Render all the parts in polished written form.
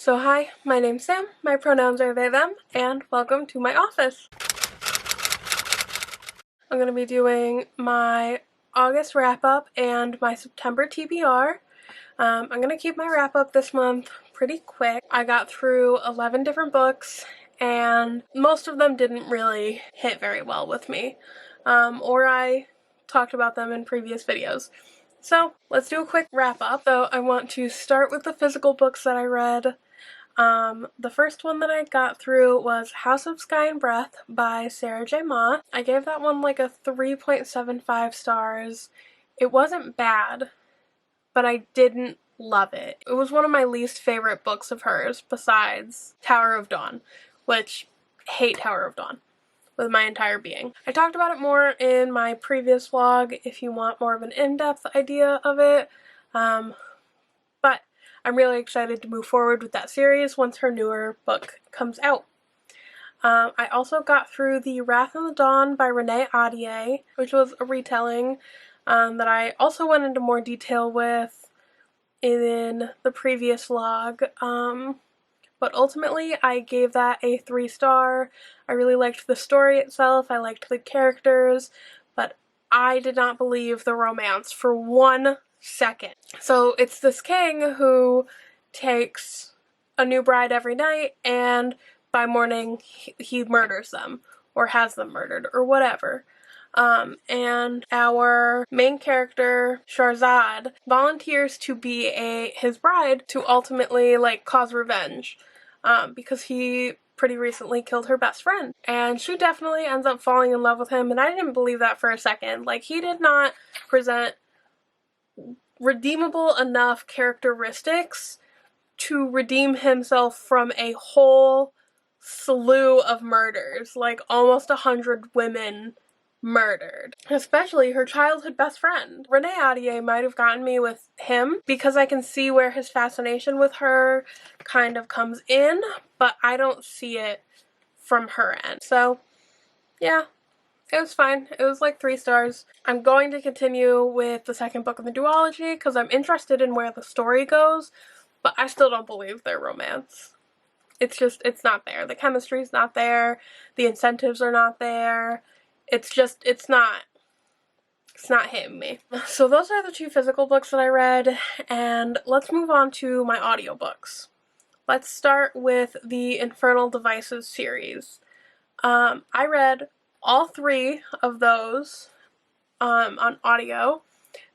So hi, my name's Sam, my pronouns are they, them, and welcome to my office. I'm going to be doing my August wrap-up and my September TBR. I'm going to keep my wrap-up this month pretty quick. I got through 11 different books, and most of them didn't really hit very well with me, or I talked about them in previous videos. So let's do a quick wrap-up. So I want to start with the physical books that I read. The first one that I got through was House of Sky and Breath by Sarah J. Maas. I gave that one like a 3.75 stars. It wasn't bad, but I didn't love it. It was one of my least favorite books of hers besides Tower of Dawn, which I hate Tower of Dawn with my entire being. I talked about it more in my previous vlog if you want more of an in-depth idea of it, but I'm really excited to move forward with that series once her newer book comes out. I also got through The Wrath of the Dawn by Renée Ahdieh, which was a retelling that I also went into more detail with in the previous vlog. But ultimately I gave that a 3-star. I really liked the story itself, I liked the characters, but I did not believe the romance for 1 second. So it's this king who takes a new bride every night, and by morning he murders them, or has them murdered, or whatever. And our main character, Shahrazad, volunteers to be his bride to ultimately, cause revenge, because he pretty recently killed her best friend. And she definitely ends up falling in love with him, and I didn't believe that for a second. He did not present redeemable enough characteristics to redeem himself from a whole slew of murders, almost 100 women murdered, especially her childhood best friend. Renée Ahdieh might have gotten me with him because I can see where his fascination with her kind of comes in, but I don't see it from her end. So yeah, it was fine. It was 3 stars. I'm going to continue with the second book of the duology because I'm interested in where the story goes, but I still don't believe their romance. It's not there. The chemistry's not there. The incentives are not there. It's not hitting me. So those are the 2 physical books that I read, and let's move on to my audiobooks. Let's start with the Infernal Devices series. I read all 3 of those on audio.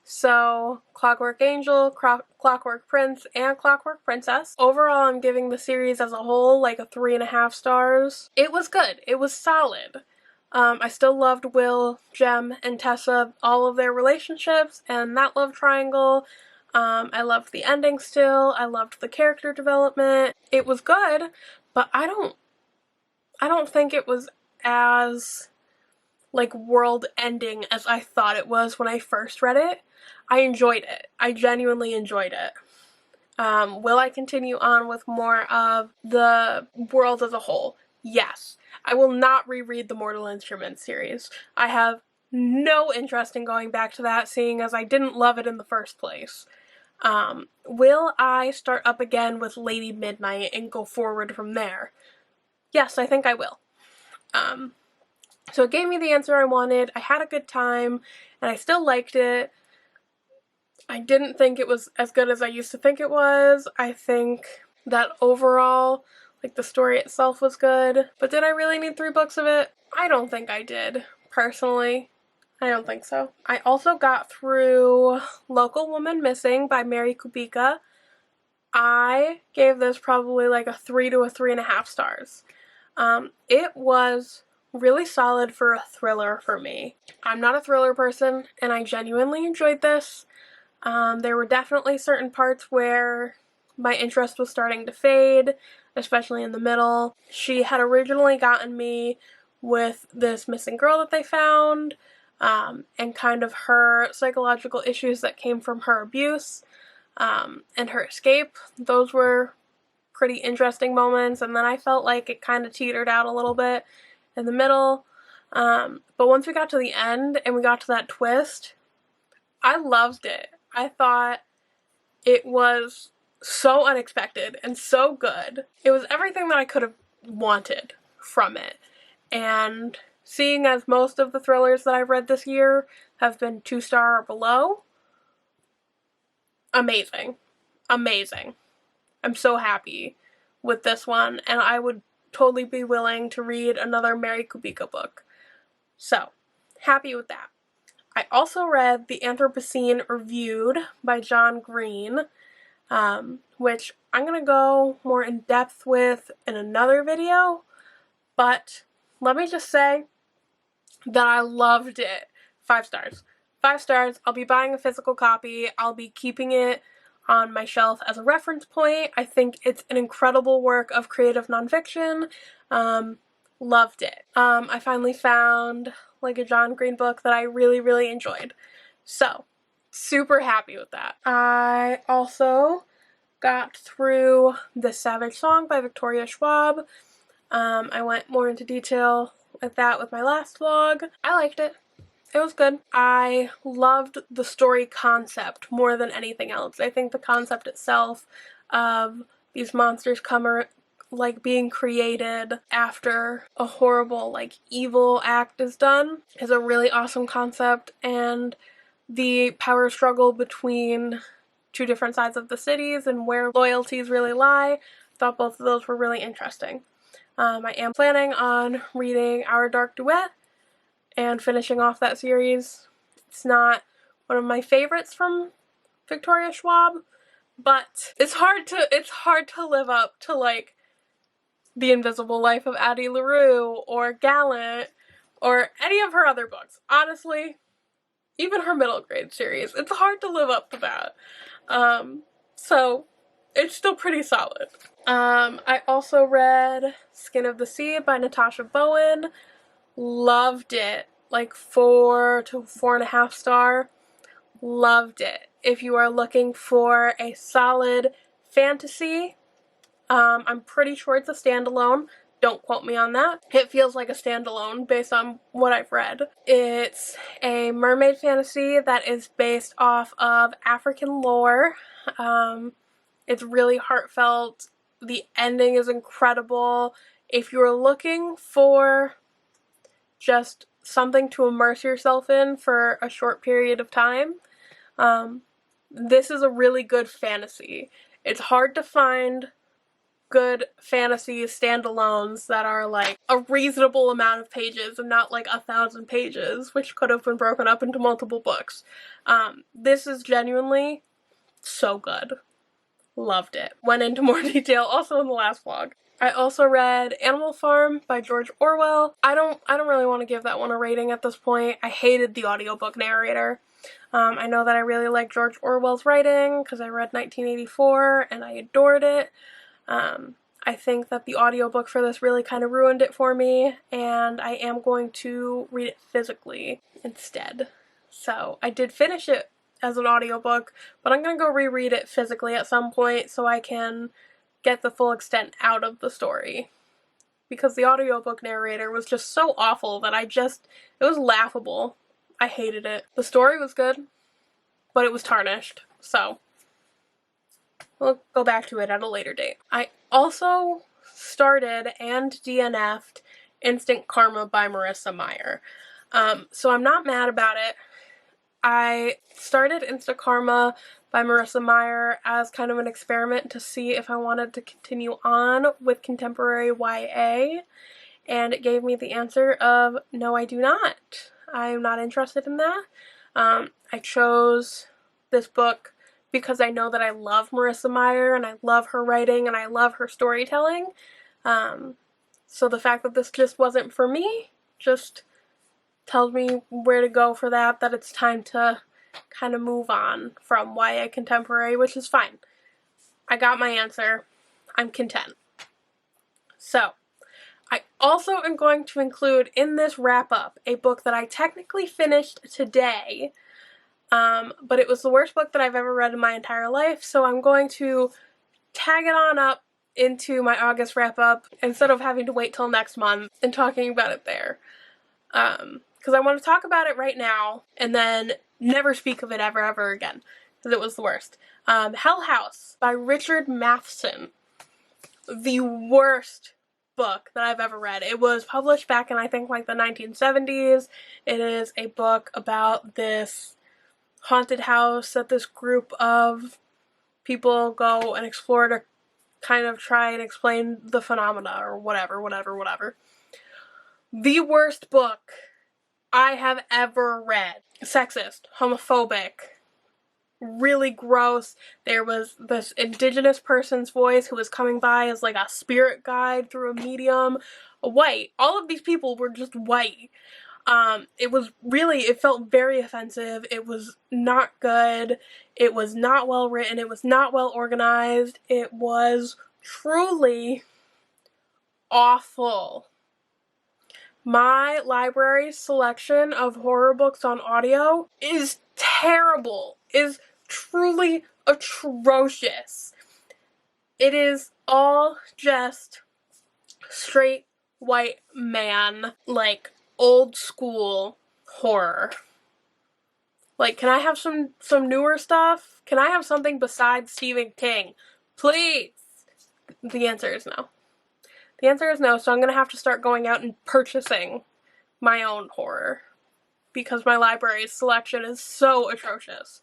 So Clockwork Angel, Clockwork Prince, and Clockwork Princess. Overall, I'm giving the series as a whole a 3.5 stars. It was good. It was solid. I still loved Will, Jem, and Tessa, all of their relationships, and that love triangle. I loved the ending still. I loved the character development. It was good, but I don't think it was as world ending as I thought it was when I first read it. I enjoyed it. I genuinely enjoyed it. Will I continue on with more of the world as a whole? Yes. I will not reread the Mortal Instruments series. I have no interest in going back to that, seeing as I didn't love it in the first place. Will I start up again with Lady Midnight and go forward from there? Yes, I think I will. So it gave me the answer I wanted. I had a good time, and I still liked it. I didn't think it was as good as I used to think it was. I think that overall, the story itself was good. But did I really need 3 books of it? I don't think I did, personally. I don't think so. I also got through Local Woman Missing by Mary Kubica. I gave this probably a 3 to a 3.5 stars. It was really solid for a thriller for me. I'm not a thriller person, and I genuinely enjoyed this. There were definitely certain parts where my interest was starting to fade, especially in the middle. She had originally gotten me with this missing girl that they found, and kind of her psychological issues that came from her abuse, and her escape. Those were pretty interesting moments, and then I felt like it kind of teetered out a little bit in the middle. But once we got to the end and we got to that twist, I loved it. I thought it was so unexpected and so good. It was everything that I could have wanted from it. And seeing as most of the thrillers that I've read this year have been 2-star or below, amazing. Amazing. I'm so happy with this one, and I would totally be willing to read another Mary Kubica book. So, happy with that. I also read The Anthropocene Reviewed by John Green, which I'm going to go more in depth with in another video, but let me just say that I loved it. 5 stars. 5 stars. I'll be buying a physical copy. I'll be keeping it on my shelf as a reference point. I think it's an incredible work of creative nonfiction. Loved it. I finally found like a John Green book that I really, really enjoyed. So, super happy with that. I also got through The Savage Song by Victoria Schwab. I went more into detail with that with my last vlog. I liked it. It was good. I loved the story concept more than anything else. I think the concept itself of these monsters being created after a horrible, evil act is done is a really awesome concept, and the power struggle between two different sides of the cities and where loyalties really lie. I thought both of those were really interesting. I am planning on reading Our Dark Duet and finishing off that series. It's not one of my favorites from Victoria Schwab, but it's hard to live up to The Invisible Life of Addie LaRue or Gallant or any of her other books. Honestly, even her middle grade series, it's hard to live up to that. So it's still pretty solid. I also read Skin of the Sea by Natasha Bowen. Loved it. 4 to 4.5 star. Loved it. If you are looking for a solid fantasy, I'm pretty sure it's a standalone. Don't quote me on that. It feels like a standalone based on what I've read. It's a mermaid fantasy that is based off of African lore. It's really heartfelt. The ending is incredible. If you're looking for just something to immerse yourself in for a short period of time, this is a really good fantasy. It's hard to find good fantasy standalones that are a reasonable amount of pages and not 1,000 pages, which could have been broken up into multiple books. This is genuinely so good. Loved it. Went into more detail also in the last vlog. I also read Animal Farm by George Orwell. I don't really want to give that one a rating at this point. I hated the audiobook narrator. I know that I really like George Orwell's writing because I read 1984 and I adored it. I think that the audiobook for this really kind of ruined it for me, and I am going to read it physically instead. So I did finish it as an audiobook, but I'm going to go reread it physically at some point so I can get the full extent out of the story. Because the audiobook narrator was just so awful that it was laughable. I hated it. The story was good, but it was tarnished, so we'll go back to it at a later date. I also started and DNF'd Instant Karma by Marissa Meyer. So I'm not mad about it. I started Instant Karma by Marissa Meyer as kind of an experiment to see if I wanted to continue on with contemporary YA, and it gave me the answer of no, I do not. I'm not interested in that. I chose this book because I know that I love Marissa Meyer and I love her writing and I love her storytelling. So the fact that this just wasn't for me just tells me where to go for that it's time to kind of move on from YA contemporary, which is fine. I got my answer. I'm content. So, I also am going to include in this wrap-up a book that I technically finished today, but it was the worst book that I've ever read in my entire life, so I'm going to tag it on up into my August wrap-up instead of having to wait till next month and talking about it there. Because I want to talk about it right now and then never speak of it ever again, because it was the worst. Hell House by Richard Matheson. The worst book that I've ever read. It was published back in, I think, like the 1970s. It is a book about this haunted house that this group of people go and explore to kind of try and explain the phenomena or whatever. The worst book I have ever read. Sexist, homophobic, really gross. There was this indigenous person's voice who was coming by as like a spirit guide through a medium. White. All of these people were just white. It felt very offensive. It was not good. It was not well written. It was not well organized. It was truly awful. My library's selection of horror books on audio is terrible. Is truly atrocious. It is all just straight white man, like old school horror. Like, can I have some newer stuff? Can I have something besides Stephen King? Please! The answer is no. The answer is no, so I'm gonna have to start going out and purchasing my own horror. Because my library's selection is so atrocious.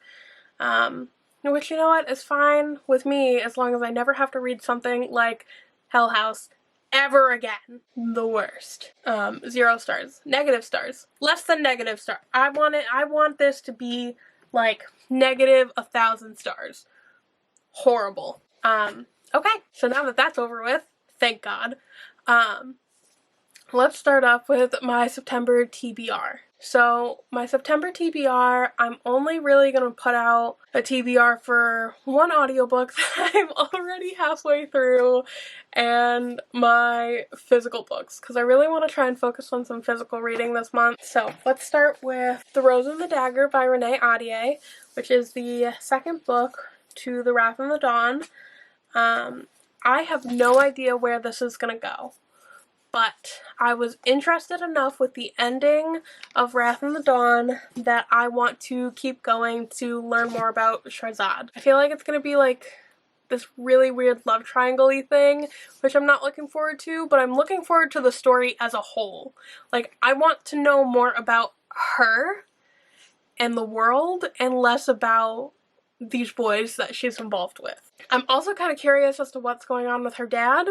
Which, you know what, is fine with me as long as I never have to read something like Hell House ever again. The worst. 0 stars. Negative stars. Less than negative star. I want this to be like negative 1,000 stars. Horrible. Okay, so now that that's over with, thank God, let's start off with my September TBR. So my September TBR, I'm only really going to put out a TBR for one audiobook that I'm already halfway through and my physical books, because I really want to try and focus on some physical reading this month. So let's start with The Rose and the Dagger by Renée Ahdieh, which is the second book to The Wrath and the Dawn. I have no idea where this is going to go. But I was interested enough with the ending of Wrath and the Dawn that I want to keep going to learn more about Shahrazad. I feel like it's going to be like this really weird love triangle-y thing, which I'm not looking forward to, but I'm looking forward to the story as a whole. Like, I want to know more about her and the world and less about these boys that she's involved with. I'm also kind of curious as to what's going on with her dad,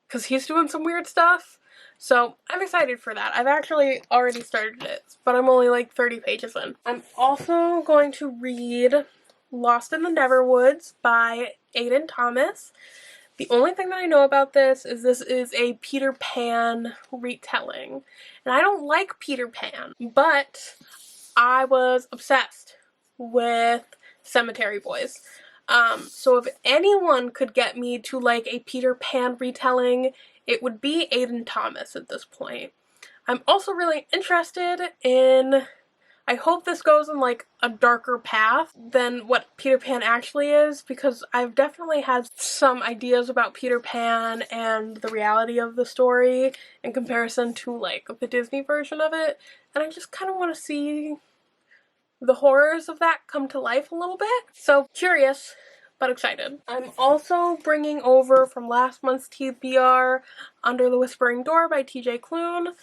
because he's doing some weird stuff. So I'm excited for that. I've actually already started it, but I'm only like 30 pages in. I'm also going to read Lost in the Neverwoods by Aiden Thomas. The only thing that I know about this is a Peter Pan retelling. And I don't like Peter Pan, but I was obsessed with Cemetery Boys. So if anyone could get me to like a Peter Pan retelling, it would be Aiden Thomas at this point. I'm also really interested in, I hope this goes in like a darker path than what Peter Pan actually is, because I've definitely had some ideas about Peter Pan and the reality of the story in comparison to like the Disney version of it, and I just kind of want to see the horrors of that come to life a little bit. So curious, but excited. I'm also bringing over from last month's TBR Under the Whispering Door by TJ Klune.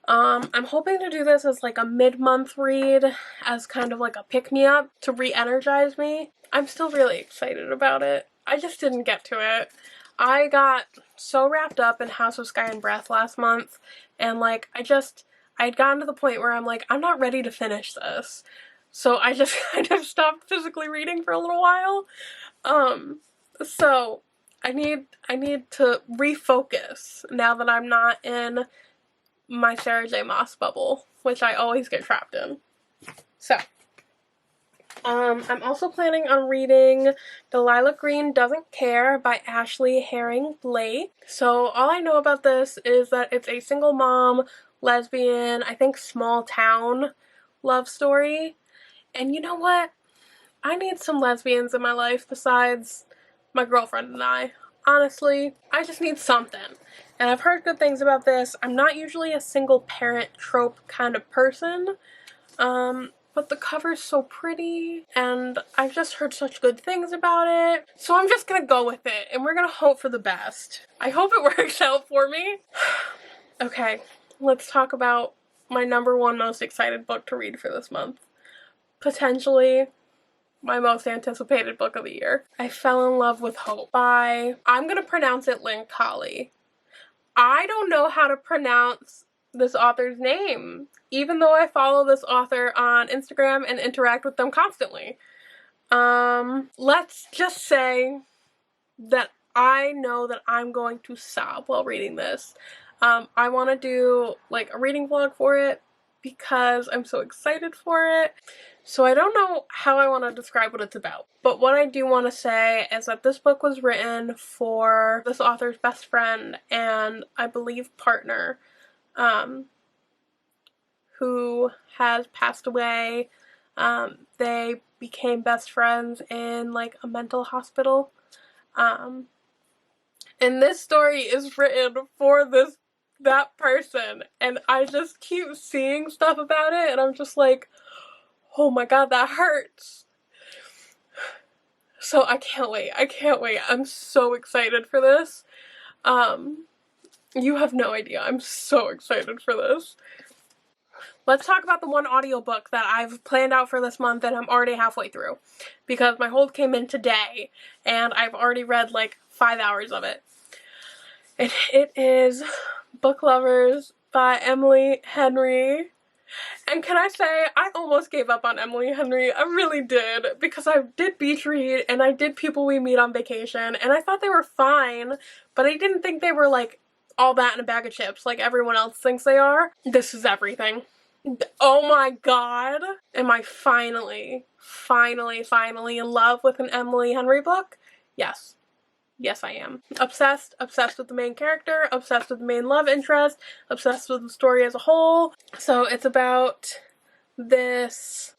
I'm hoping to do this as like a mid-month read, as kind of like a pick-me-up to re-energize me. I'm still really excited about it. I just didn't get to it. I got so wrapped up in House of Sky and Breath last month, and like I'd gotten to the point where I'm like, I'm not ready to finish this. So I just kind of stopped physically reading for a little while. So I need to refocus now that I'm not in my Sarah J. Maas bubble, which I always get trapped in. So I'm also planning on reading Delilah Green Doesn't Care by Ashley Herring Blake. So all I know about this is that it's a single mom, lesbian, I think small town love story. And you know what? I need some lesbians in my life besides my girlfriend and I. Honestly, I just need something. And I've heard good things about this. I'm not usually a single parent trope kind of person. but the cover's so pretty, and I've just heard such good things about it. So I'm just gonna go with it, and we're gonna hope for the best. I hope it works out for me. Okay, let's talk about my #1 most excited book to read for this month. Potentially my most anticipated book of the year. I fell in love with Hope by, I'm gonna pronounce it Linkali. I don't know how to pronounce this author's name, even though I follow this author on Instagram and interact with them constantly. Let's just say that I know that I'm going to sob while reading this. I want to do like a reading vlog for it because I'm so excited for it. So I don't know how I want to describe what it's about. But what I do want to say is that this book was written for this author's best friend and I believe partner, who has passed away. They became best friends in like a mental hospital. And this story is written for that person, and I just keep seeing stuff about it and I'm just like, oh my god, that hurts. So I can't wait. I'm so excited for this. You have no idea. I'm so excited for this. Let's talk about the one audiobook that I've planned out for this month and I'm already halfway through because my hold came in today and I've already read like 5 hours of it. And it is Book Lovers by Emily Henry. And can I say, I almost gave up on Emily Henry. I really did, because I did Beach Read and I did People We Meet on Vacation and I thought they were fine, but I didn't think they were like all that in a bag of chips like everyone else thinks they are. This is everything. Oh my god. Am I finally in love with an Emily Henry book? Yes. Yes, I am. Obsessed with the main character, obsessed with the main love interest, obsessed with the story as a whole. So it's about this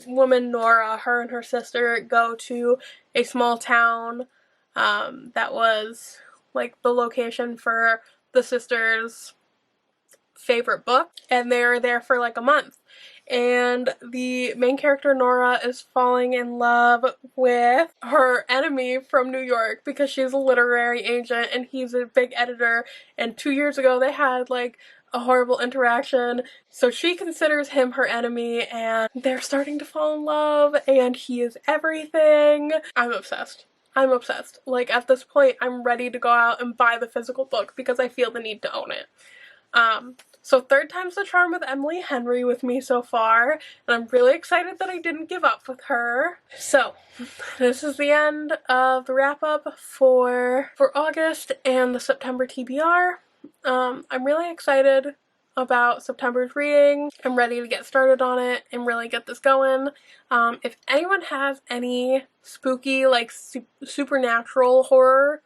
woman, Nora. Her and her sister go to a small town that was like the location for the sister's favorite book, and they're there for like a month. And the main character, Nora, is falling in love with her enemy from New York because she's a literary agent and he's a big editor, and 2 years ago they had like a horrible interaction, so she considers him her enemy and they're starting to fall in love and he is everything. I'm obsessed. Like at this point I'm ready to go out and buy the physical book because I feel the need to own it. So 3rd time's the charm with Emily Henry with me so far, and I'm really excited that I didn't give up with her. So this is the end of the wrap up for August and the September TBR. I'm really excited about September's reading. I'm ready to get started on it and really get this going. If anyone has any spooky, like supernatural horror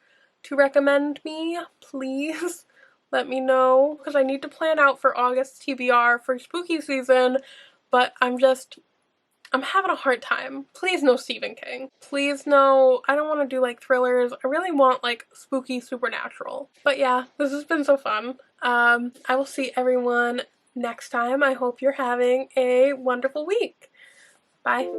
to recommend me, please let me know, because I need to plan out for August TBR for spooky season, but I'm having a hard time. Please no Stephen King. Please no, I don't want to do like thrillers. I really want like spooky supernatural. But yeah, this has been so fun. I will see everyone next time. I hope you're having a wonderful week. Bye.